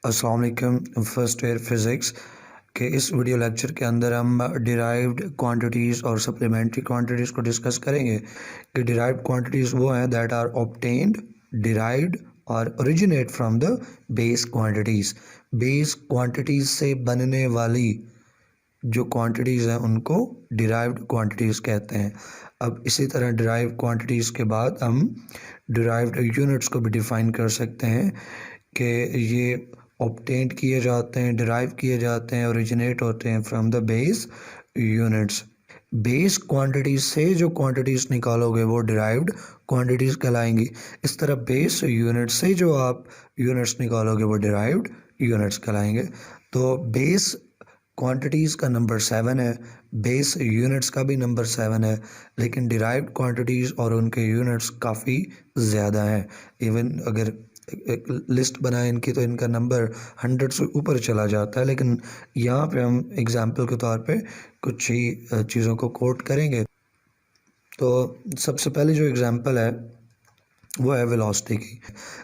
अस्सलाम वालेकुम। First year physics के इस वीडियो लेक्चर के अंदर हम डिराइव्ड क्वांटिटीज़ और सप्लीमेंट्री क्वांटिटीज़ को डिस्कस करेंगे कि डिराइव्ड क्वांटिटीज़ वो हैं दैट आर ऑब्टेन्ड, डिराइव्ड और originate from the base quantities. Base quantities से बनने वाली जो क्वांटिटीज़ हैं उनको डिराइव्ड क्वांटिटीज़ कहते हैं। अब इसी तरह डिराइव्ड क्वांटिटीज़ के बाद हम डिराइव्ड यूनिट्स को भी डिफ़ाइन कर सकते हैं कि ये ऑब्टेंड किए जाते हैं, डिराइव किए जाते हैं, ओरिजिनेट होते हैं from the base units. Base quantities से जो क्वांटिटीज़ निकालोगे वो डिराइव्ड क्वांटिटीज़ कहलाएंगी। इस तरह बेस यूनिट से जो आप यूनिट्स निकालोगे वो डिराइव्ड यूनिट्स कहलाएंगे। तो बेस क्वांटिटीज़ का नंबर 7 है, बेस यूनिट्स का भी नंबर 7 है, लेकिन डिराइव्ड क्वांटिटीज़ और उनके यूनिट्स काफ़ी ज़्यादा हैं। इवन अगर एक लिस्ट बनाए इनकी तो इनका नंबर 100 से ऊपर चला जाता है, लेकिन यहाँ पे हम एग्जांपल के तौर पे कुछ ही चीज़ों को कोट करेंगे। तो सबसे पहले जो एग्जांपल है वो है वेलोसिटी की।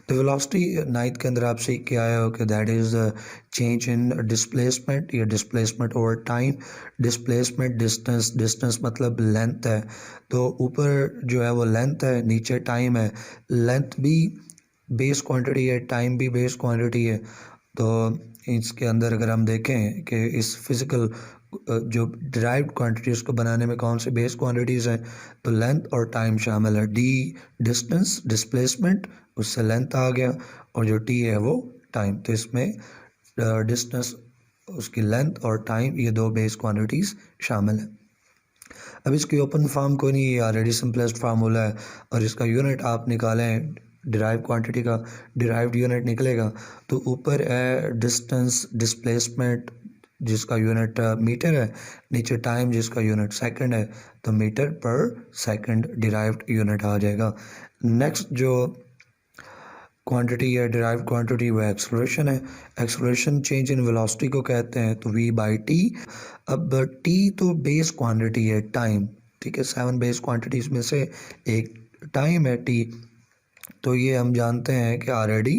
तो वेलोसिटी नाइन्थ के अंदर आप सीख के आए हो कि that is change in displacement या displacement over time. Displacement distance, distance मतलब लेंथ है, तो ऊपर जो है वो लेंथ है, नीचे टाइम है। लेंथ भी बेस क्वांटिटी है, टाइम भी बेस क्वांटिटी है। तो इसके अंदर अगर हम देखें कि इस फिज़िकल जो डिराइव्ड क्वांटिटीज़ को बनाने में कौन से बेस क्वांटिटीज़ हैं, तो लेंथ और टाइम शामिल है। डी डिस्टेंस, डिस्प्लेसमेंट, उससे लेंथ आ गया, और जो टी है वो टाइम। तो इसमें डिस्टेंस, उसकी लेंथ और टाइम, ये दो बेस क्वांटिटीज़ शामिल हैं। अब इसकी ओपन फॉर्म को नहीं, ये ऑलरेडी सिंपलेस्ट फार्मूला है, और इसका यूनिट आप निकालें डिराइव क्वांटिटी का, डिराइव्ड यूनिट निकलेगा। तो ऊपर है डिस्टेंस, डिस्प्लेसमेंट जिसका यूनिट मीटर है, नीचे टाइम जिसका यूनिट सेकंड है, तो मीटर पर सेकंड डिराइव्ड यूनिट आ जाएगा। नेक्स्ट जो क्वांटिटी है डिराइव्ड क्वांटिटी वो एक्सेलरेशन है। एक्सेलरेशन चेंज इन वेलोसिटी को कहते हैं, तो v बाई टी। अब t तो बेस क्वांटिटी है, टाइम, ठीक है, 7 बेस क्वांटिटीज़ में से एक टाइम है t। तो ये हम जानते हैं कि ऑलरेडी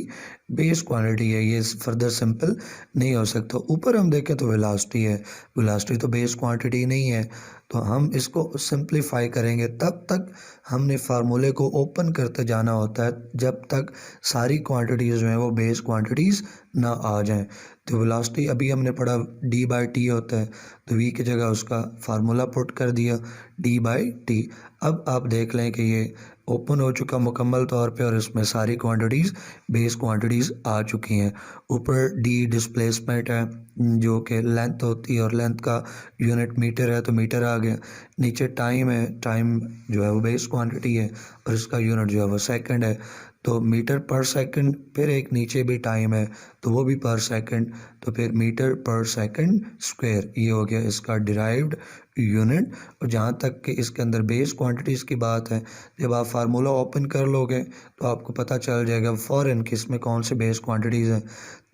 बेस क्वांटिटी है, ये फर्दर सिंपल नहीं हो सकता। ऊपर हम देखें तो वेलोसिटी है, वेलोसिटी तो बेस क्वांटिटी नहीं है, तो हम इसको सिंप्लीफाई करेंगे। तब तक हमने फार्मूले को ओपन करते जाना होता है जब तक सारी क्वांटिटीज़ जो हैं वो बेस क्वांटिटीज़ ना आ जाएं। तो वेलोसिटी अभी हमने पढ़ा d बाई टी होता है, तो v की जगह उसका फार्मूला पुट कर दिया d बाई टी। अब आप देख लें कि ये ओपन हो चुका मुकम्मल तौर पे, और इसमें सारी क्वांटिटीज़ बेस क्वांटिटीज़ आ चुकी हैं। ऊपर डी डिस्प्लेसमेंट है जो कि लेंथ होती है, और लेंथ का यूनिट मीटर है, तो मीटर आ गया। नीचे टाइम है, टाइम जो है वो बेस क्वांटिटी है, और इसका यूनिट जो है वो सेकंड है, तो मीटर पर सेकंड। फिर एक नीचे भी टाइम है, तो वो भी पर सेकंड, तो फिर मीटर पर सेकंड स्क्वायर, ये हो गया इसका डिराइव्ड यूनिट। और जहाँ तक कि इसके अंदर बेस क्वांटिटीज़ की बात है, जब आप फार्मूला ओपन कर लोगे तो आपको पता चल जाएगा फ़ौरन कि इसमें कौन से बेस क्वांटिटीज़ हैं।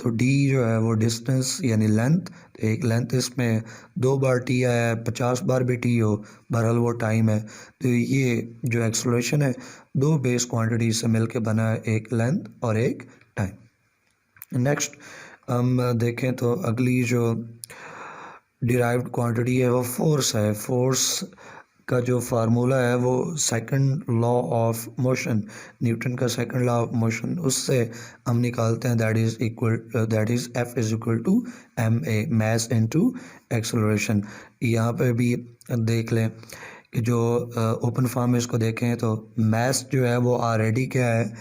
तो डी जो है वो डिस्टेंस यानी लेंथ, तो एक लेंथ इसमें 2 बार टी आया है, 50 बार भी टी हो, बहरहाल वो टाइम है। तो ये जो एक्सेलरेशन है दो बेस क्वांटिटी से मिलके बना है, एक लेंथ और एक टाइम। नेक्स्ट हम देखें तो अगली जो डिराइव्ड क्वांटिटी है वो फोर्स है। फोर्स का जो फार्मूला है वो second law of motion, Newton का सेकंड लॉ ऑफ मोशन, उससे हम निकालते हैं that is F is equal to M A, mass into acceleration. यहाँ पे भी देख लें कि जो ओपन फॉर्म में इसको देखें तो मैस जो है वो ऑलरेडी क्या है,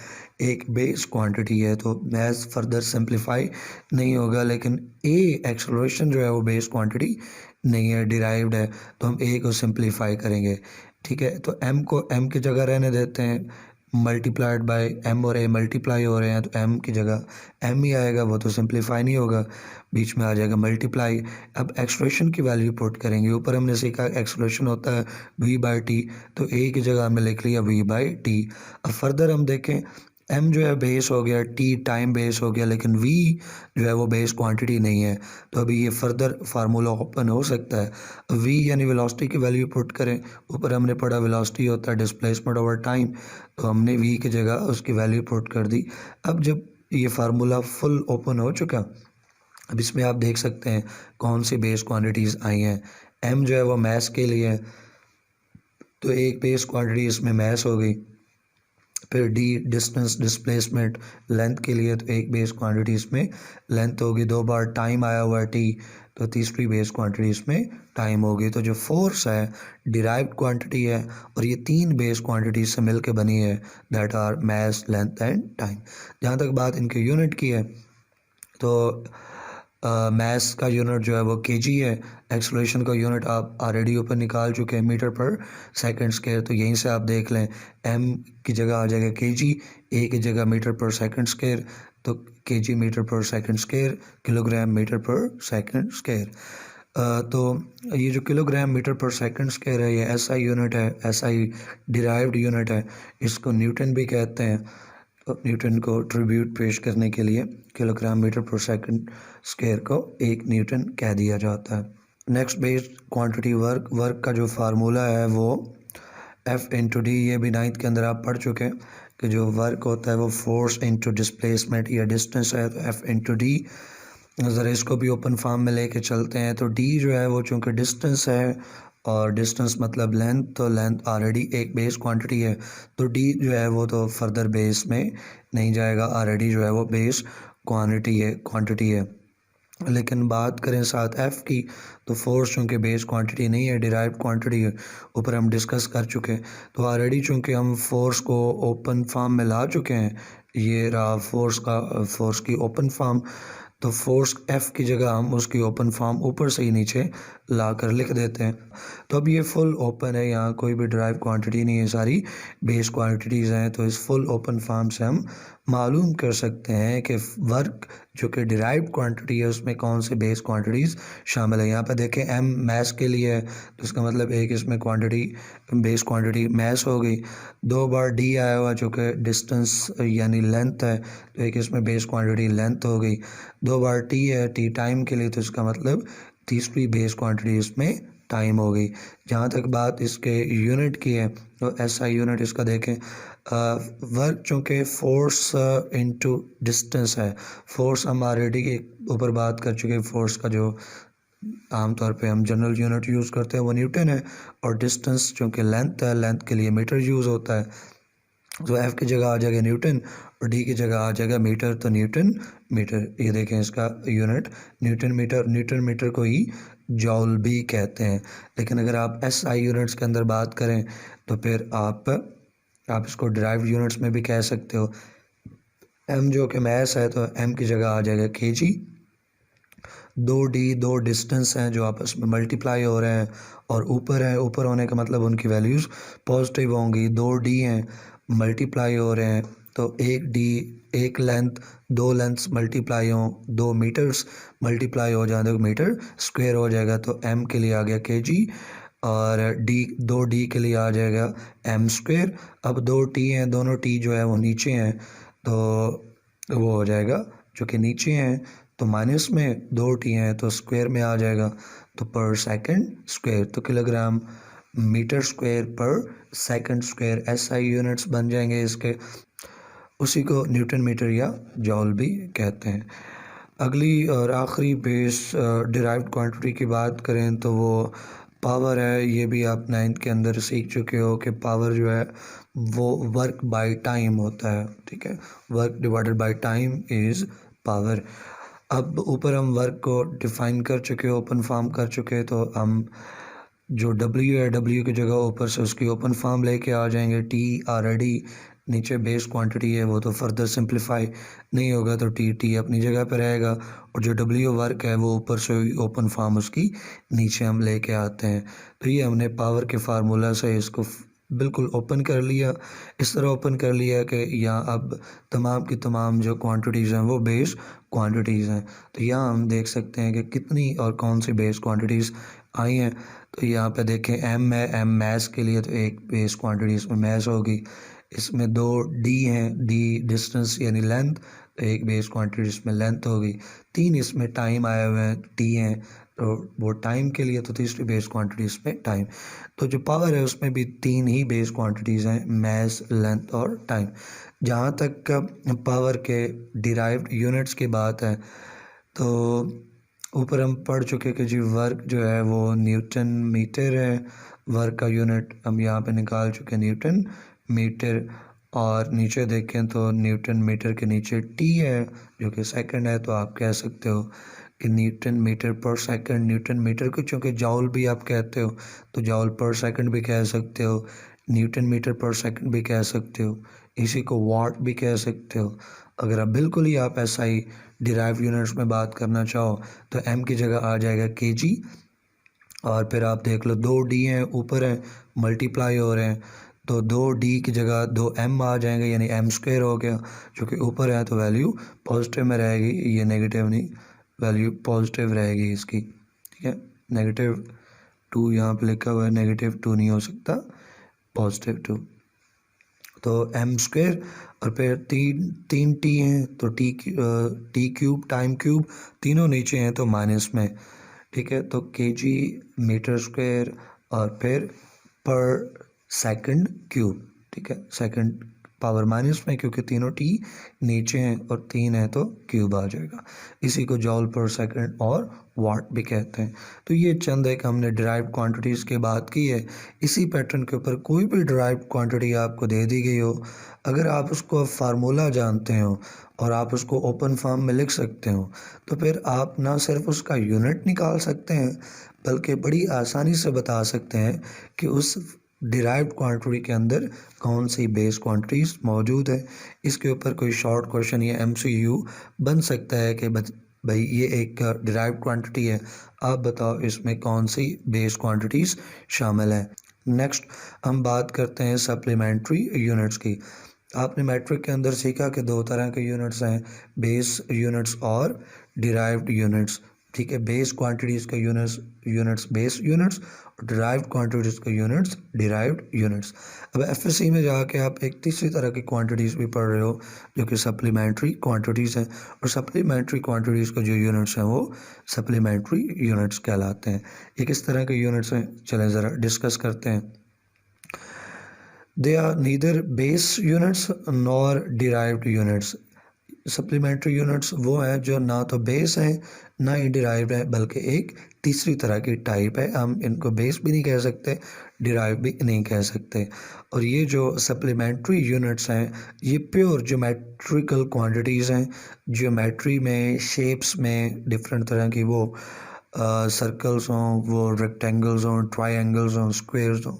एक बेस क्वांटिटी है, तो मैस फर्दर सिंप्लीफाई नहीं होगा। लेकिन ए एक्सेलरेशन जो है वो बेस क्वांटिटी नहीं है, डिराइव्ड है, तो हम ए को सिंप्लीफाई करेंगे, ठीक है। तो एम को एम की जगह रहने देते हैं, मल्टीप्लाइड बाय एम और ए मल्टीप्लाई हो रहे हैं, तो एम की जगह एम ही आएगा, वो तो सिंप्लीफाई नहीं होगा, बीच में आ जाएगा मल्टीप्लाई। अब एक्सप्रेशन की वैल्यू पुट करेंगे। ऊपर हमने सीखा एक्सप्रेशन होता है v बाई टी, तो ए की जगह हमने लिख लिया v बाई टी। अब फर्दर हम देखें, m जो है बेस हो गया, t टाइम बेस हो गया, लेकिन v जो है वो बेस क्वांटिटी नहीं है, तो अभी ये फर्दर फार्मूला ओपन हो सकता है। v यानी वेलोसिटी की वैल्यू पुट करें। ऊपर हमने पढ़ा वेलोसिटी होता है डिस्प्लेसमेंट ओवर टाइम, तो हमने v की जगह उसकी वैल्यू पुट कर दी। अब जब ये फार्मूला फुल ओपन हो चुका। अब इसमें आप देख सकते हैं कौन सी बेस क्वांटिटीज़ आई हैं। एम जो है वो मैस के लिए है, तो एक बेस क्वांटिटी इसमें मैस हो गई। फिर डी डिस्टेंस डिस्प्लेसमेंट लेंथ के लिए, तो एक बेस क्वांटिटी इसमें लेंथ होगी। 2 बार टाइम आया हुआ है टी, तो तीसरी बेस क्वांटिटी इसमें टाइम होगी। तो जो फोर्स है डिराइव्ड क्वांटिटी है और ये 3 बेस क्वांटिटी से मिलकर बनी है, that are mass, length and time. जहाँ तक बात इनके यूनिट की है, तो मास का यूनिट जो है वो केजी है। एक्सेलरेशन का यूनिट आप ऑलरेडी ऊपर निकाल चुके हैं, मीटर पर सेकंड स्क्वायर। तो यहीं से आप देख लें, एम की जगह आ जाएगा केजी, ए की जगह मीटर पर सेकंड स्क्वायर, तो केजी मीटर पर सेकंड स्क्वायर, किलोग्राम मीटर पर सेकंड स्क्वायर। तो ये जो किलोग्राम मीटर पर सेकंड स्क्वायर है, ये एसआई यूनिट है, एसआई डिराइव्ड यूनिट है। इसको न्यूटन भी कहते हैं। न्यूटन को ट्रिब्यूट पेश करने के लिए किलोग्राम मीटर पर सेकंड स्क्वायर को 1 न्यूटन कह दिया जाता है। नेक्स्ट बेस क्वांटिटी वर्क का जो फार्मूला है वो F इंटू डी। ये भी 9th के अंदर आप पढ़ चुके हैं कि जो वर्क होता है वो फोर्स इंटू डिस्प्लेसमेंट या डिस्टेंस है, तो F इंटू डी। ज़रा इसको भी ओपन फॉर्म में लेके चलते हैं। तो डी जो है वो चूँकि डिस्टेंस है और डिस्टेंस मतलब लेंथ, तो लेंथ ऑलरेडी एक बेस क्वांटिटी है, तो डी जो है वो तो फर्दर बेस में नहीं जाएगा, ऑलरेडी जो है वो बेस क्वांटिटी है। लेकिन बात करें साथ एफ़ की, तो फोर्स चूँकि बेस क्वांटिटी नहीं है, डिराइव्ड क्वांटिटी है, ऊपर हम डिस्कस कर चुके हैं। तो ऑलरेडी चूँकि हम फोर्स को ओपन फॉर्म में ला चुके हैं, ये रहा फोर्स की ओपन फॉर्म। तो फोर्स एफ़ की जगह हम उसकी ओपन फॉर्म ऊपर से ही नीचे ला कर लिख देते हैं। तो अब ये फुल ओपन है, यहाँ कोई भी ड्राइव क्वांटिटी नहीं है, सारी बेस क्वांटिटीज़ हैं। तो इस फुल ओपन फॉर्म से हम मालूम कर सकते हैं कि वर्क जो कि डिराइव्ड क्वांटिटी है उसमें कौन से बेस क्वांटिटीज़ शामिल है। यहाँ पर देखें एम मैस के लिए है, तो इसका मतलब एक इसमें क्वांटिटी बेस क्वांटिटी मैस हो गई। 2 बार डी आया हुआ जो कि डिस्टेंस यानी लेंथ है, तो एक इसमें बेस क्वांटिटी लेंथ हो गई। 2 बार टी है, टी टाइम के लिए, तो इसका मतलब तीसरी बेस क्वांटिटी इसमें टाइम हो गई। जहाँ तक बात इसके यूनिट की है, तो एसआई यूनिट इसका देखें। वर्क चूँकि फोर्स इनटू डिस्टेंस है, फोर्स हम ऑलरेडी एक ऊपर बात कर चुके हैं। फोर्स का जो आमतौर पे हम जनरल यूनिट यूज़ करते हैं वो न्यूटन है, और डिस्टेंस चूँकि लेंथ है, लेंथ के लिए मीटर यूज़ होता है। तो एफ़ की जगह आ जाएगा न्यूटन और डी की जगह आ जाएगा मीटर, तो न्यूटन मीटर। ये देखें इसका यूनिट न्यूटन मीटर को ही जॉल भी कहते हैं। लेकिन अगर आप एसआई यूनिट्स के अंदर बात करें, तो फिर आप इसको डिराइव्ड यूनिट्स में भी कह सकते हो। एम जो कि मैस है, तो एम की जगह आ जाएगा केजी। 2 दो डिस्टेंस हैं जो आपस में मल्टीप्लाई हो रहे हैं, और ऊपर है, ऊपर होने का मतलब उनकी वैल्यूज़ पॉजिटिव होंगी। 2 डी हैं, मल्टीप्लाई हो रहे हैं, तो एक लेंथ, 2 लेंथ्स मल्टीप्लाई हों, 2 मीटर्स मल्टीप्लाई हो जाए तो मीटर स्क्वायर हो जाएगा। तो एम के लिए आ गया केजी, और डी 2 डी के लिए आ जाएगा एम स्क्वायर। अब 2 टी हैं, दोनों टी जो है वो नीचे हैं, तो वो हो जाएगा जो कि नीचे हैं, तो माइनस में 2 टी हैं तो स्क्वायर में आ जाएगा, तो पर सेकंड स्क्वायर, तो किलोग्राम मीटर स्क्वायर पर सेकंड स्क्वायर एसआई यूनिट्स बन जाएंगे इसके। उसी को न्यूटन मीटर या जॉल भी कहते हैं। अगली और आखिरी बेस डिराइव्ड क्वांटिटी की बात करें तो वो पावर है। ये भी आप 9th के अंदर सीख चुके हो कि पावर जो है वो वर्क बाय टाइम होता है, ठीक है। Work divided by time is power. अब ऊपर हम वर्क को डिफ़ाइन कर चुके हो, ओपन फॉर्म कर चुके हैं, तो हम जो W है, W की जगह ऊपर से उसकी ओपन फॉर्म लेके आ जाएंगे। T ऑलरेडी नीचे बेस क्वांटिटी है, वो तो फर्दर सिंप्लीफाई नहीं होगा, तो T अपनी जगह पर रहेगा, और जो W वर्क है वो ऊपर से ओपन फॉर्म उसकी नीचे हम लेके आते हैं। तो ये हमने पावर के फार्मूला से इसको बिल्कुल ओपन कर लिया, इस तरह ओपन कर लिया कि यहाँ अब तमाम की तमाम जो क्वांटिटीज़ हैं वो बेस क्वांटिटीज़ हैं। तो यहाँ हम देख सकते हैं कि कितनी और कौन सी बेस क्वांटिटीज़ आई हैं। तो यहाँ पे देखें एम है, एम मैस के लिए, तो एक बेस क्वांटिटी इसमें मैस होगी। इसमें 2 डी हैं, डी डिस्टेंस यानी लेंथ, तो एक बेस क्वांटिटी इसमें लेंथ होगी, 3 इसमें टाइम आए हुए हैं, टी हैं, तो वो टाइम के लिए, तो तीसरी बेस क्वांटिटी इसमें टाइम। तो जो पावर है उसमें भी 3 ही बेस क्वांटिटीज़ हैं, मैस, लेंथ और टाइम। जहाँ तक पावर के डिराइव्ड यूनिट्स की बात है, तो ऊपर हम पढ़ चुके कि जी वर्क जो है वो न्यूटन मीटर है, वर्क का यूनिट हम यहाँ पे निकाल चुके न्यूटन मीटर। और नीचे देखें तो न्यूटन मीटर के नीचे टी है जो कि सेकंड है, तो आप कह सकते हो कि न्यूटन मीटर पर सेकंड। न्यूटन मीटर को चूँकि जाउल भी आप कहते हो तो जाउल पर सेकंड भी कह सकते हो, न्यूटन मीटर पर सेकंड भी कह सकते हो, इसी को वाट भी कह सकते हो। अगर आप बिल्कुल ही आप ऐसा ही डिराइव यूनिट्स में बात करना चाहो तो एम की जगह आ जाएगा केजी, और फिर आप देख लो 2 डी हैं ऊपर हैं, मल्टीप्लाई हो रहे हैं, तो 2 डी की जगह 2 एम आ जाएंगे, यानी एम स्क्वायर हो गया। जो कि ऊपर है तो वैल्यू पॉजिटिव में रहेगी, ये नेगेटिव नहीं, वैल्यू पॉजिटिव रहेगी इसकी, ठीक है। -2 यहाँ पे लिखा हुआ है, -2 नहीं हो सकता, +2। तो एम स्क्वायर और फिर तीन टी हैं तो टी क्यूब, टाइम क्यूब, तीनों नीचे हैं तो माइनस में, ठीक है। तो केजी मीटर स्क्वायर और फिर पर सेकंड क्यूब, ठीक है। सेकंड पावर माइनस में क्योंकि तीनों टी नीचे हैं और 3 है तो क्यूब आ जाएगा। इसी को जॉल पर सेकंड और वाट भी कहते हैं। तो ये चंद एक हमने डिराइव्ड क्वांटिटीज़ की बात की है। इसी पैटर्न के ऊपर कोई भी डिराइव्ड क्वांटिटी आपको दे दी गई हो, अगर आप उसको फार्मूला जानते हो और आप उसको ओपन फॉर्म में लिख सकते हो, तो फिर आप ना सिर्फ उसका यूनिट निकाल सकते हैं बल्कि बड़ी आसानी से बता सकते हैं कि उस डिराइव्ड क्वांटिटी के अंदर कौन सी बेस क्वांटिटीज़ मौजूद है। इसके ऊपर कोई शॉर्ट क्वेश्चन या एमसीक्यू बन सकता है कि भाई ये एक डिराइव्ड क्वांटिटी है, आप बताओ इसमें कौन सी बेस क्वांटिटीज़ शामिल है। नेक्स्ट हम बात करते हैं सप्लीमेंट्री यूनिट्स की। आपने मैट्रिक के अंदर सीखा कि 2 तरह के यूनिट्स हैं, बेस यूनिट्स और डिराइव्ड यूनिट्स, ठीक है। बेस क्वांटिटीज़ का यूनिट्स बेस यूनिट्स और डिराइव्ड क्वांटिटीज़ का यूनिट्स डिराइव्ड यूनिट्स। अब एफएससी में जाके आप एक तीसरी तरह की क्वांटिटीज़ भी पढ़ रहे हो जो कि सप्लीमेंट्री क्वांटिटीज़ हैं, और सप्लीमेंट्री क्वांटिटीज़ का जो यूनिट्स हैं वो सप्लीमेंट्री यूनिट्स कहलाते हैं। ये किस तरह के यूनिट्स हैं, चलें ज़रा डिस्कस करते हैं। They are neither base units nor derived units. Supplementary units वो हैं जो ना तो बेस हैं ना ही डिराइव्ड है, बल्कि एक तीसरी तरह की टाइप है। हम इनको बेस भी नहीं कह सकते, डिराइव भी नहीं कह सकते। और ये जो सप्लीमेंट्री यूनिट्स हैं ये प्योर ज्योमेट्रिकल क्वांटिटीज़ हैं। ज्योमेट्री में, शेप्स में डिफरेंट तरह की वो सर्कल्स हों, वो रेक्टेंगल्स हों, ट्राइंगल्स हों, स्क्वेयर्स हों,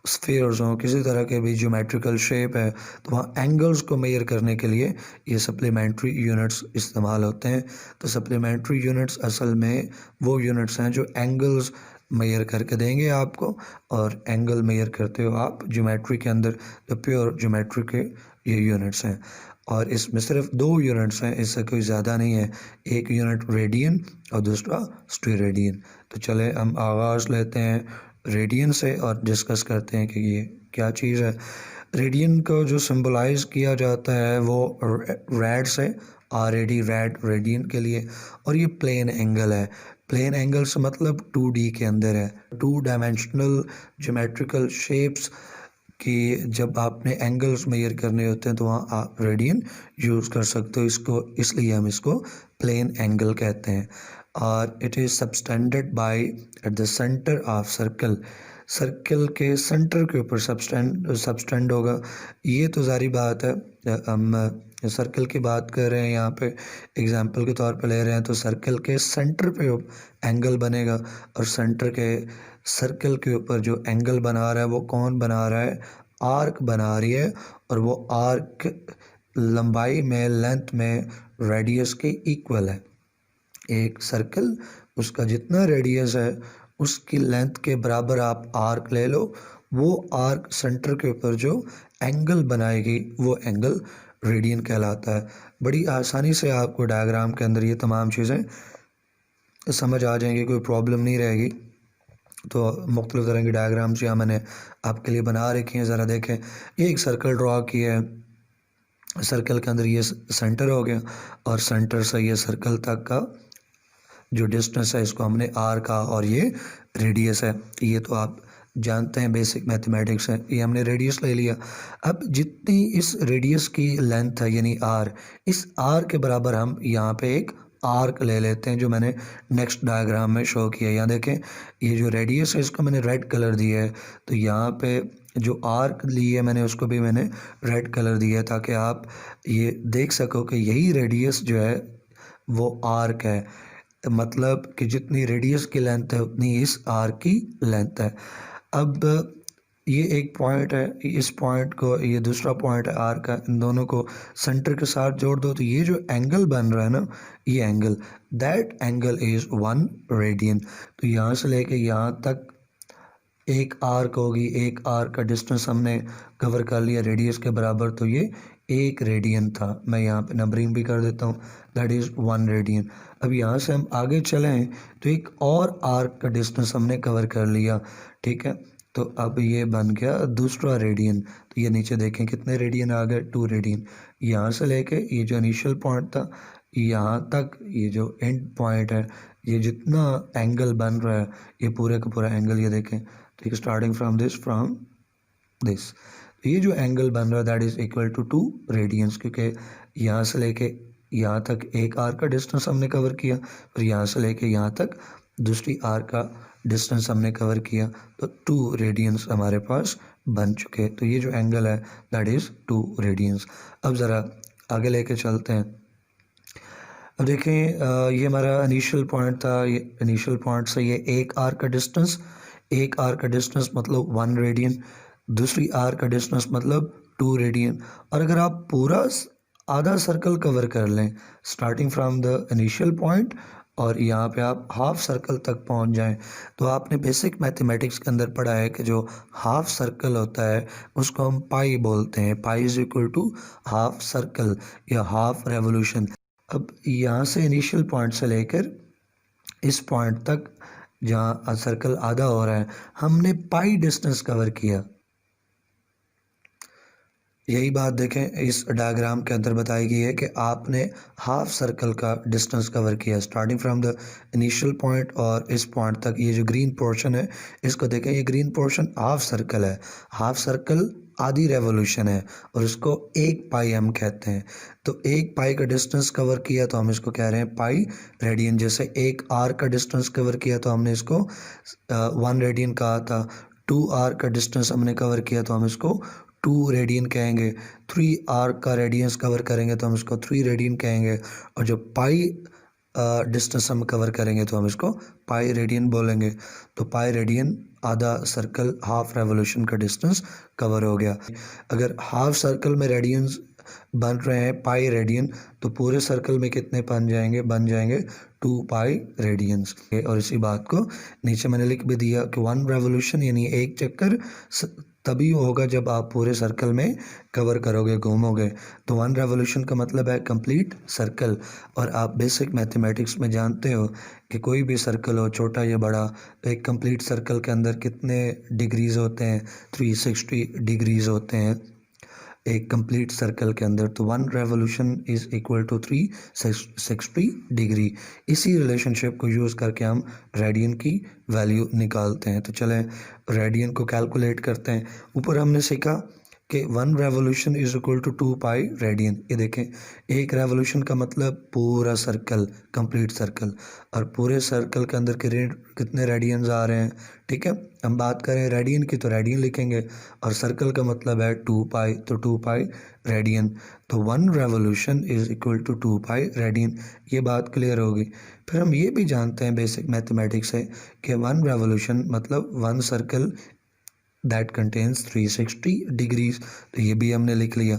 स्फीयर्स हों, किसी तरह के भी ज्योमेट्रिकल शेप है, तो वहाँ एंगल्स को मेजर करने के लिए ये सप्लीमेंट्री यूनिट्स इस्तेमाल होते हैं। तो सप्लीमेंट्री यूनिट्स असल में वो यूनिट्स हैं जो एंगल्स मेजर करके देंगे आपको, और एंगल मेजर करते हो आप ज्योमेट्री के अंदर, तो प्योर ज्योमेट्री के ये यूनिट्स हैं। और इसमें सिर्फ 2 यूनिट्स हैं, इससे कोई ज़्यादा नहीं है। एक यूनिट रेडियन और दूसरा स्टेरेडियन। तो चले हम आगाज़ लेते हैं रेडियन से और डिस्कस करते हैं कि ये क्या चीज़ है। रेडियन को जो सिंबलाइज किया जाता है वो रेड से, RAD रेड, रेडियन के लिए, और ये प्लेन एंगल है। प्लेन एंगल से मतलब 2D के अंदर है, 2 डायमेंशनल ज्योमेट्रिकल शेप्स कि जब आपने एंगल्स मेजर करने होते हैं तो वहाँ आप रेडियन यूज़ कर सकते हो इसको, इसलिए हम इसको प्लेन एंगल कहते हैं। और it is subtended by at the centre of circle, circle के सेंटर के ऊपर सबटेंड होगा। ये तो जारी बात है, हम सर्कल की बात कर रहे हैं यहाँ पे, एग्जांपल के तौर पे ले रहे हैं, तो सर्कल के सेंटर पे एंगल बनेगा, और सेंटर के सर्कल के ऊपर जो एंगल बना रहा है वो कौन बना रहा है, आर्क बना रही है, और वो आर्क लंबाई में, लेंथ में रेडियस के इक्वल है। एक सर्कल, उसका जितना रेडियस है उसकी लेंथ के बराबर आप आर्क ले लो, वो आर्क सेंटर के ऊपर जो एंगल बनाएगी वो एंगल रेडियन कहलाता है। बड़ी आसानी से आपको डायग्राम के अंदर ये तमाम चीज़ें समझ आ जाएंगी, कोई प्रॉब्लम नहीं रहेगी। तो मुख्तलिफ तरह की डायग्राम्स यहाँ मैंने आपके लिए बना रखी हैं, ज़रा देखें। ये एक सर्कल ड्रा किया है, सर्कल के अंदर ये सेंटर हो गया और सेंटर से ये सर्कल तक का जो डिस्टेंस है इसको हमने आर कहा और ये रेडियस है। ये तो आप जानते हैं, बेसिक मैथमेटिक्स है। ये हमने रेडियस ले लिया। अब जितनी इस रेडियस की लेंथ है यानी आर, इस आर के बराबर हम यहाँ पे एक आर्क ले लेते हैं जो मैंने नेक्स्ट डायग्राम में शो किया। यहाँ देखें, ये जो रेडियस है इसको मैंने रेड कलर दिया है, तो यहाँ पे जो आर्क ली है मैंने उसको भी मैंने रेड कलर दिया है ताकि आप ये देख सको कि यही रेडियस जो है वो आर्क है। मतलब कि जितनी रेडियस की लेंथ है उतनी इस आर की लेंथ है। अब ये एक पॉइंट है, इस पॉइंट को, ये दूसरा पॉइंट है आर का, इन दोनों को सेंटर के साथ जोड़ दो तो ये जो एंगल बन रहा है ना, ये angle, that angle is 1 radian. तो यहाँ से लेके यहाँ तक एक आर्क होगी, एक आर्क का डिस्टेंस हमने कवर कर लिया रेडियस के बराबर, तो ये 1 रेडियन था। मैं यहाँ पे नंबरिंग भी कर देता हूँ, दैट इज़ 1 रेडियन। अब यहाँ से हम आगे चलें तो एक और आर्क का डिस्टेंस हमने कवर कर लिया, ठीक है। तो अब ये बन गया दूसरा रेडियन। तो ये नीचे देखें कितने रेडियन आ गए, 2 रेडियन। यहाँ से लेके ये जो इनिशियल पॉइंट था यहाँ तक ये जो एंड पॉइंट है, ये जितना एंगल बन रहा है ये पूरे का पूरा एंगल, ये देखें, ठीक है, स्टार्टिंग फ्रॉम दिस, ये जो एंगल बन रहा है that is equal to 2 radians, क्योंकि यहाँ से लेके यहाँ तक एक आर का डिस्टेंस हमने कवर किया और यहाँ से लेके यहाँ तक दूसरी आर का डिस्टेंस हमने कवर किया, तो 2 रेडियंस हमारे पास बन चुके। तो ये जो एंगल है दैट इज़ 2 रेडियंस। अब ज़रा आगे लेके चलते हैं। अब देखें, ये हमारा इनिशियल पॉइंट था, ये इनिशियल पॉइंट से ये एक आर का डिस्टेंस, एक आर का डिस्टेंस मतलब 1 रेडियन, दूसरी आर का डिस्टेंस मतलब 2 रेडियन। और अगर आप पूरा आधा सर्कल कवर कर लें starting from the initial point और यहाँ पे आप हाफ सर्कल तक पहुँच जाएं, तो आपने बेसिक मैथमेटिक्स के अंदर पढ़ा है कि जो हाफ सर्कल होता है उसको हम पाई बोलते हैं। Pi is equal to half circle या हाफ रेवोल्यूशन। अब यहाँ से इनिशियल पॉइंट से लेकर इस पॉइंट तक जहाँ सर्कल आधा हो रहा है हमने पाई डिस्टेंस कवर किया। यही बात देखें इस डायग्राम के अंदर बताई गई है कि आपने हाफ सर्कल का डिस्टेंस कवर किया starting from the initial point और इस पॉइंट तक। ये जो ग्रीन पोर्शन है इसको देखें, ये ग्रीन पोर्शन हाफ सर्कल है। हाफ सर्कल आधी रेवोल्यूशन है और इसको 1 पाई हम कहते हैं। तो 1 पाई का डिस्टेंस कवर किया तो हम इसको कह रहे हैं पाई रेडियन। जैसे 1 आर का डिस्टेंस कवर किया तो हमने इसको 1 रेडियन कहा था। 2 आर का डिस्टेंस हमने कवर किया तो हम इसको 2 रेडियन कहेंगे। 3 आर का रेडियंस कवर करेंगे तो हम इसको 3 रेडियन कहेंगे। और जो पाई डिस्टेंस हम कवर करेंगे तो हम इसको पाई रेडियन बोलेंगे। तो पाई रेडियन आधा सर्कल, हाफ रेवोल्यूशन का डिस्टेंस कवर हो गया। अगर हाफ सर्कल में रेडियंस बन रहे हैं पाई रेडियन तो पूरे सर्कल में कितने बन जाएंगे 2 पाई रेडियंस। और इसी बात को नीचे मैंने लिख भी दिया कि 1 रेवोल्यूशन यानी एक चक्कर तभी होगा जब आप पूरे सर्कल में कवर करोगे, घूमोगे। तो 1 रेवोल्यूशन का मतलब है कंप्लीट सर्कल। और आप बेसिक मैथमेटिक्स में जानते हो कि कोई भी सर्कल हो, छोटा या बड़ा, तो एक कंप्लीट सर्कल के अंदर कितने डिग्रीज होते हैं, 360 डिग्रीज होते हैं एक कंप्लीट सर्कल के अंदर। तो 1 revolution is equal to 360 degree. इसी रिलेशनशिप को यूज़ करके हम रेडियन की वैल्यू निकालते हैं। तो चलें रेडियन को कैलकुलेट करते हैं। ऊपर हमने सीखा कि 1 revolution is equal to 2 pi radian. ये देखें, एक रेवोल्यूशन का मतलब पूरा सर्कल, कंप्लीट सर्कल, और पूरे सर्कल के अंदर कितने रेडियंस आ रहे हैं, ठीक है। हम बात करें रेडियन की तो रेडियन लिखेंगे और सर्कल का मतलब है 2 पाई, तो 2 पाई रेडियन। तो 1 revolution is equal to 2 pi radian. ये बात क्लियर होगी। फिर हम ये भी जानते हैं बेसिक मैथमेटिक्स से कि 1 रेवोल्यूशन मतलब 1 सर्कल दैट कंटेन्स 360 डिग्रीज। तो ये भी हमने लिख लिया।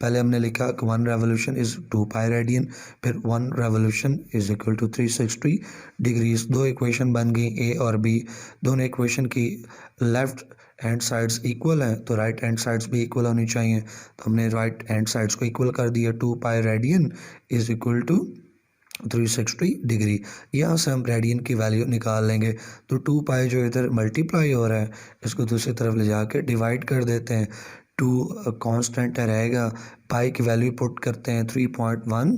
पहले हमने लिखा कि 1 रेवोल्यूशन इज 2 पाई रेडियन, फिर 1 revolution is equal to 360 degrees. 2 equation बन गई ए और बी। दोनों इक्वेशन की लेफ्ट हैंड साइड्स इक्वल हैं तो राइट हैंड साइड्स भी इक्वल होनी चाहिए। तो हमने राइट हैंड साइड्स को इक्वल कर दिया। 2 pi radian is equal to 360 degree. यहाँ से हम रेडियन की वैल्यू निकाल लेंगे। तो 2 पाई जो इधर मल्टीप्लाई हो रहा है इसको दूसरी तरफ ले जाके डिवाइड कर देते हैं। टू कांस्टेंट रहेगा, पाई की वैल्यू पुट करते हैं 3.14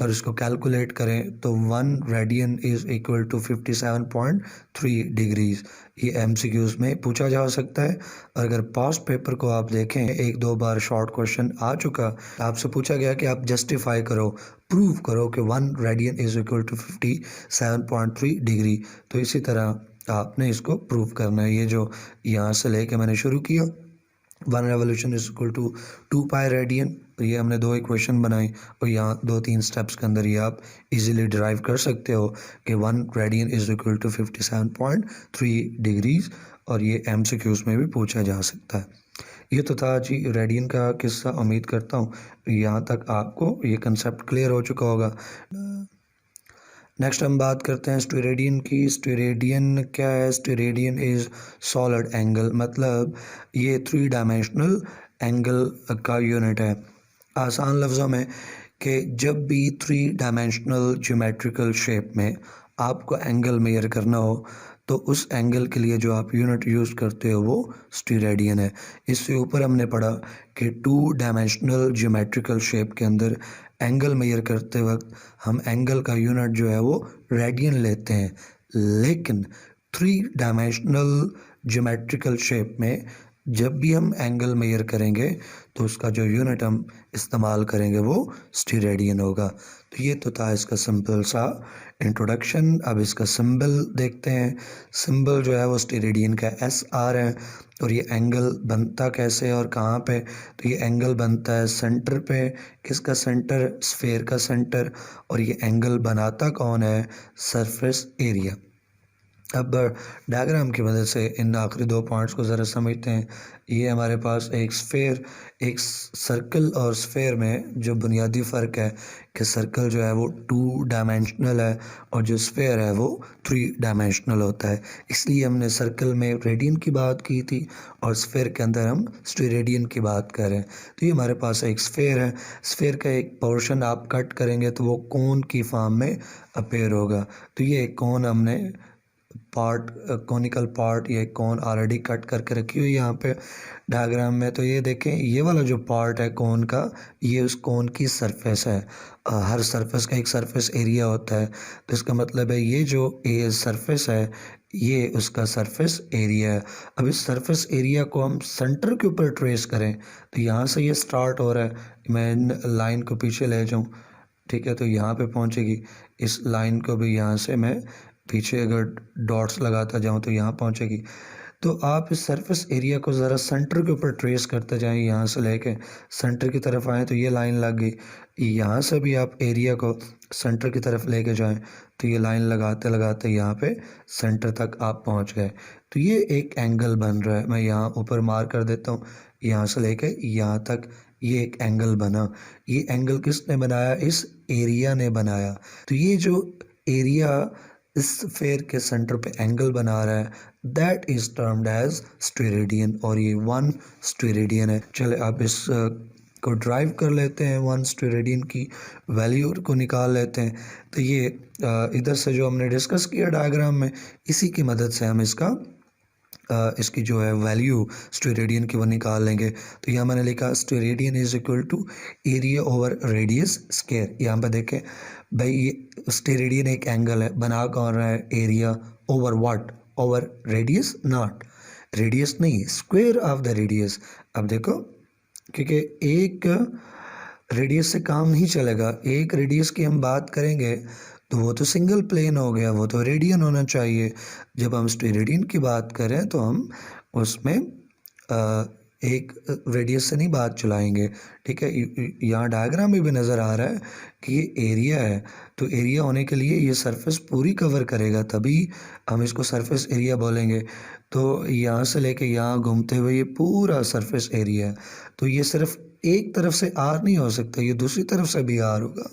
और इसको कैलकुलेट करें तो 1 radian is equal to 57.3 degrees. ये एमसीक्यूज़ में पूछा जा सकता है। अगर पास्ट पेपर को आप देखें, एक दो बार शॉर्ट क्वेश्चन आ चुका, आपसे पूछा गया कि आप जस्टिफाई करो, प्रूव करो कि 1 radian is equal to 57.3 degree. तो इसी तरह आपने इसको प्रूव करना है। ये जो यहाँ से लेके मैंने शुरू किया, 1 revolution is equal to 2 pi radian, ये हमने दो इक्वेशन बनाई और यहाँ 2-3 स्टेप्स के अंदर ये आप इजीली डिराइव कर सकते हो कि 1 radian is equal to 57.3 degrees, और ये एमसीक्यूज़ में भी पूछा जा सकता है। ये तो था जी रेडियन का किस्सा। उम्मीद करता हूँ यहाँ तक आपको ये कंसेप्ट क्लियर हो चुका होगा। नेक्स्ट हम बात करते हैं स्टेरेडियन की। स्टेरेडियन क्या है? स्टेरेडियन इज़ सॉलिड एंगल, मतलब ये 3 डायमेंशनल एंगल का यूनिट है। आसान लफ्ज़ों में कि जब भी 3 डायमेंशनल ज्योमेट्रिकल शेप में आपको एंगल मेजर करना हो तो उस एंगल के लिए जो आप यूनिट यूज़ करते हो वो स्टेरेडियन है। इससे ऊपर हमने पढ़ा कि 2 डायमेंशनल ज्योमेट्रिकल शेप के अंदर एंगल मेजर करते वक्त हम एंगल का यूनिट जो है वो रेडियन लेते हैं, लेकिन 3 डायमेंशनल ज्योमेट्रिकल शेप में जब भी हम एंगल मेजर करेंगे तो उसका जो यूनिट हम इस्तेमाल करेंगे वो स्टेरेडियन होगा। तो ये तो था इसका सिंपल सा इंट्रोडक्शन। अब इसका सिंबल देखते हैं। सिंबल जो है वो स्टेरेडियन का SR है। और ये एंगल बनता कैसे है और कहाँ पे? तो ये एंगल बनता है सेंटर पे। किसका सेंटर? स्फेयर का सेंटर। और ये एंगल बनाता कौन है? Surface area. अब डायग्राम की मदद से इन आखिरी 2 पॉइंट्स को ज़रा समझते हैं। ये हमारे पास एक स्फेयर, एक सर्कल और स्फेयर में जो बुनियादी फ़र्क है कि सर्कल जो है वो 2 डायमेंशनल है और जो स्फेयर है वो 3 डायमेंशनल होता है। इसलिए हमने सर्कल में रेडियन की बात की थी और स्फेयर के अंदर हम स्टेरेडियन की बात कर रहे हैं। तो ये हमारे पास एक स्फेयर है। स्फेयर का एक पोर्शन आप कट करेंगे तो वो कोन की फॉर्म में अपेयर होगा। तो ये एक कोन हमने पार्ट, कॉनिकल पार्ट, ये कौन ऑलरेडी कट करके रखी हुई है यहाँ पे डायग्राम में। तो ये देखें, ये वाला जो पार्ट है कौन का, ये उस कौन की सरफेस है। हर सरफेस का एक सरफेस एरिया होता है, तो इसका मतलब है ये जो सरफेस है ये उसका सरफेस एरिया है। अब इस सरफेस एरिया को हम सेंटर के ऊपर ट्रेस करें तो यहाँ से ये स्टार्ट हो रहा है। मैं इन लाइन को पीछे ले जाऊँ, ठीक है, तो यहाँ पे पहुँचेगी। इस लाइन को भी यहाँ से मैं पीछे अगर डॉट्स लगाता जाऊँ तो यहाँ पहुँचेगी। तो आप इस सरफेस एरिया को ज़रा सेंटर के ऊपर ट्रेस करते जाएं, यहाँ से लेके सेंटर की तरफ आएँ तो ये लाइन लग गई। यहाँ से भी आप एरिया को सेंटर की तरफ लेके जाएं तो ये लाइन लगाते लगाते यहाँ पे सेंटर तक आप पहुँच गए। तो ये एक एंगल बन रहा है। मैं यहाँ ऊपर मार्क कर देता हूँ, यहाँ से लेके यहाँ तक ये एक एंगल बना। ये एंगल किसने बनाया? इस एरिया ने बनाया। तो ये जो एरिया इस स्फेयर के सेंटर पे एंगल बना रहा है, that is termed as steradian, और ये 1 स्टेरेडियन है। चले आप इस को ड्राइव कर लेते हैं, 1 स्टेरेडियन की वैल्यू को निकाल लेते हैं। तो ये इधर से जो हमने डिस्कस किया डायग्राम में, इसी की मदद से हम इसकी जो है वैल्यू स्टेरेडियन की वो निकाल लेंगे। तो यहाँ मैंने लिखा steradian is equal to area over radius square. यहाँ पर देखें भाई, ये स्टेरेडियन एक एंगल है, बना कौन रहा है? Area over what? Over radius, not radius नहीं, स्क्वायर ऑफ द रेडियस। अब देखो, क्योंकि एक रेडियस से काम नहीं चलेगा। एक रेडियस की हम बात करेंगे तो वो तो सिंगल प्लेन हो गया, वो तो रेडियन होना चाहिए। जब हम स्टेरेडियन की बात करें तो हम उसमें एक रेडियस से नहीं बात चलाएंगे, ठीक है। यहाँ डायग्राम में भी नज़र आ रहा है कि ये एरिया है, तो एरिया होने के लिए ये सरफेस पूरी कवर करेगा, तभी हम इसको सरफेस एरिया बोलेंगे। तो यहाँ से लेके यहाँ घूमते हुए ये पूरा सरफेस एरिया है। तो ये सिर्फ एक तरफ से आर नहीं हो सकता, ये दूसरी तरफ से भी आर होगा।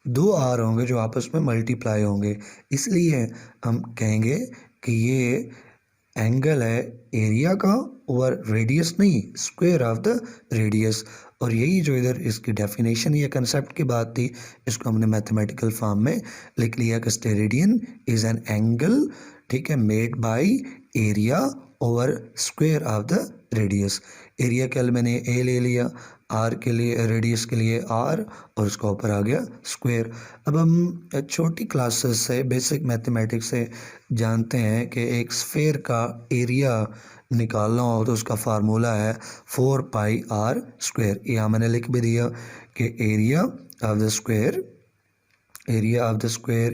2 आर होंगे जो आपस में मल्टीप्लाई होंगे, इसलिए हम कहेंगे कि ये एंगल है एरिया का ओवर रेडियस नहीं, स्क्वायर ऑफ द रेडियस। और यही जो इधर इसकी डेफिनेशन या कंसेप्ट की बात थी, इसको हमने मैथमेटिकल फॉर्म में लिख लिया कि स्टेरेडियन इज एन एंगल, ठीक है, made by area over square of the radius. Area के लिए मैंने ए ले लिया, आर के लिए रेडियस के लिए आर, और उसका ऊपर आ गया स्क्वायर। अब हम छोटी क्लासेस से बेसिक मैथमेटिक्स से जानते हैं कि एक स्फेयर का एरिया निकालना हो तो उसका फार्मूला है 4 पाई आर स्क्वायर। यहाँ मैंने लिख भी दिया कि area of the square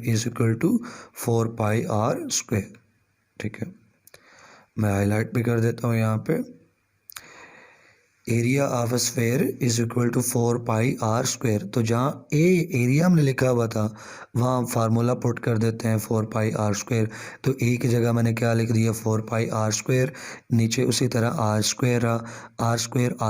is equal to 4 pi R square. ठीक है, मैं हाईलाइट भी कर देता हूँ यहाँ पे। Area of a sphere is equal to 4 pi R square. तो जहाँ ए एरिया हमने लिखा हुआ था वहाँ फार्मूला पुट कर देते हैं 4 पाई आर स्क्वायर। तो ए की जगह मैंने क्या लिख दिया 4 पाई आर स्क्वायर, नीचे उसी तरह आर स्क्वायर रहा, आर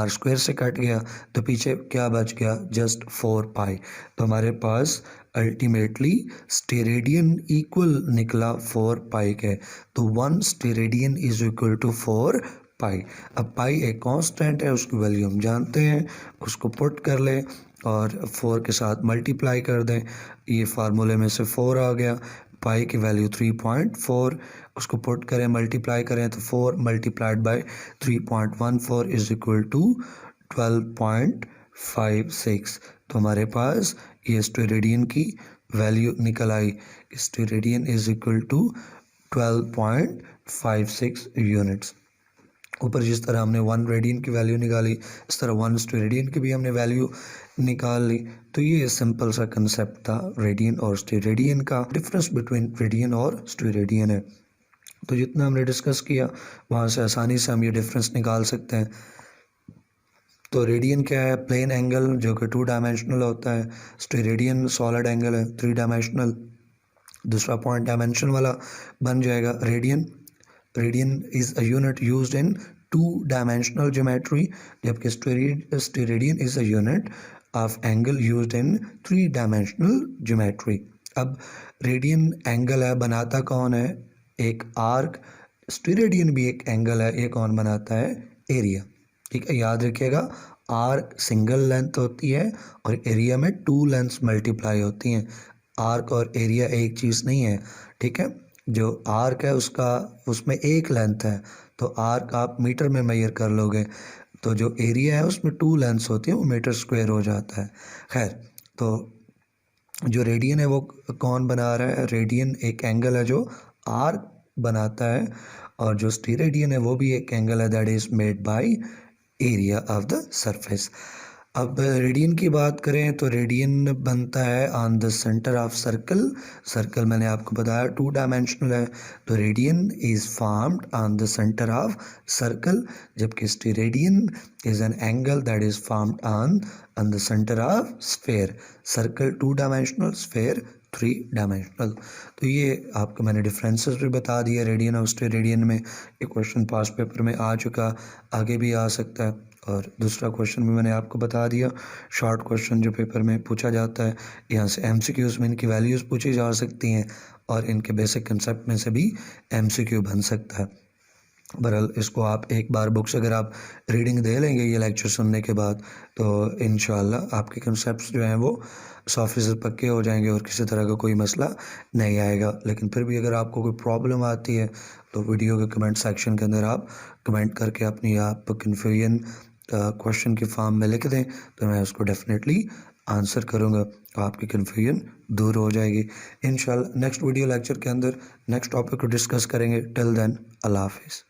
स्क्वायर से कट गया तो पीछे क्या बच गया, जस्ट 4 पाई। तो हमारे पास अल्टीमेटली स्टेरेडियन इक्वल निकला 4 पाई के। तो 1 स्टेरेडियन इज इक्वल टू 4 पाई। अब पाई एक कांस्टेंट है, उसकी वैल्यू हम जानते हैं, उसको पुट कर लें और 4 के साथ मल्टीप्लाई कर दें। ये फार्मूले में से 4 आ गया, पाई की वैल्यू 3.4, उसको पुट करें मल्टीप्लाई करें तो 4 multiplied by 3.14 is equal to 12.56। तो हमारे पास ये स्टेरेडियन की वैल्यू निकल आई। Steradian is equal to 12.56 units. ऊपर जिस तरह हमने 1 रेडियन की वैल्यू निकाली, इस तरह 1 स्टेरेडियन की भी हमने वैल्यू निकाल ली। तो ये सिंपल सा कंसेप्ट था रेडियन और स्टेरेडियन का। डिफरेंस बिटवीन रेडियन और स्टेरेडियन है, तो जितना हमने डिस्कस किया वहाँ से आसानी से हम ये डिफरेंस निकाल सकते हैं। तो रेडियन क्या है, प्लेन एंगल जो कि 2 डायमेंशनल होता है। स्टेरेडियन सॉलिड एंगल है, 3 डायमेंशनल। दूसरा पॉइंट डायमेंशन वाला बन जाएगा radian. Radian is a unit used in 2 dimensional geometry, जबकि steradian is a unit of angle used in 3 dimensional geometry. अब रेडियन एंगल है, बनाता कौन है, एक आर्क। स्टेरेडियन भी एक एंगल है, ये कौन बनाता है, एरिया। ठीक है, याद रखिएगा, आर्क सिंगल लेंथ होती है और एरिया में 2 लेंथ्स मल्टीप्लाई होती हैं। आर्क और एरिया एक चीज़ नहीं है। ठीक है, जो आर्क है उसमें एक लेंथ है, तो आर्क आप मीटर में मेजर कर लोगे, तो जो एरिया है उसमें 2 लेंथ्स होती हैं, वो मीटर स्क्वायर हो जाता है। खैर, तो जो रेडियन है वो कौन बना रहा है, रेडियन एक एंगल है जो आर्क बनाता है, और जो स्टेरेडियन है वो भी एक एंगल है that is made by area of the surface. अब रेडियन की बात करें तो रेडियन बनता है on the centre of circle. Circle मैंने आपको बताया 2 डायमेंशनल है, तो radian is formed on the centre of circle, जबकि steradian is an angle that is formed on the centre of sphere. Circle 2 dimensional, sphere 3 dimensional. तो ये आपको मैंने डिफरेंसेस भी बता दिए रेडियन और स्टेरेडियन में। एक क्वेश्चन पास पेपर में आ चुका, आगे भी आ सकता है, और दूसरा क्वेश्चन भी मैंने आपको बता दिया। शॉर्ट क्वेश्चन जो पेपर में पूछा जाता है, यहाँ से एमसीक्यूज में इनकी वैल्यूज़ पूछी जा सकती हैं और इनके बेसिक कंसेप्ट में से भी एमसीक्यू बन सकता है। बहरहाल इसको आप एक बार बुक्स अगर आप रीडिंग दे लेंगे ये लेक्चर सुनने के बाद, तो इंशाल्लाह आपके कंसेप्ट्स जो हैं वो 100% पक्के हो जाएंगे और किसी तरह का कोई मसला नहीं आएगा। लेकिन फिर भी अगर आपको कोई प्रॉब्लम आती है तो वीडियो के कमेंट सेक्शन के अंदर आप कमेंट करके अपनी आप कन्फ्यूजन क्वेश्चन की फॉर्म में लिख दें, तो मैं उसको डेफिनेटली आंसर करूँगा, आपकी कन्फ्यूजन दूर हो जाएगी इंशाल्लाह। नेक्स्ट वीडियो लेक्चर के अंदर नेक्स्ट टॉपिक को डिस्कस करेंगे। टिल देन, अल्लाह हाफिज़।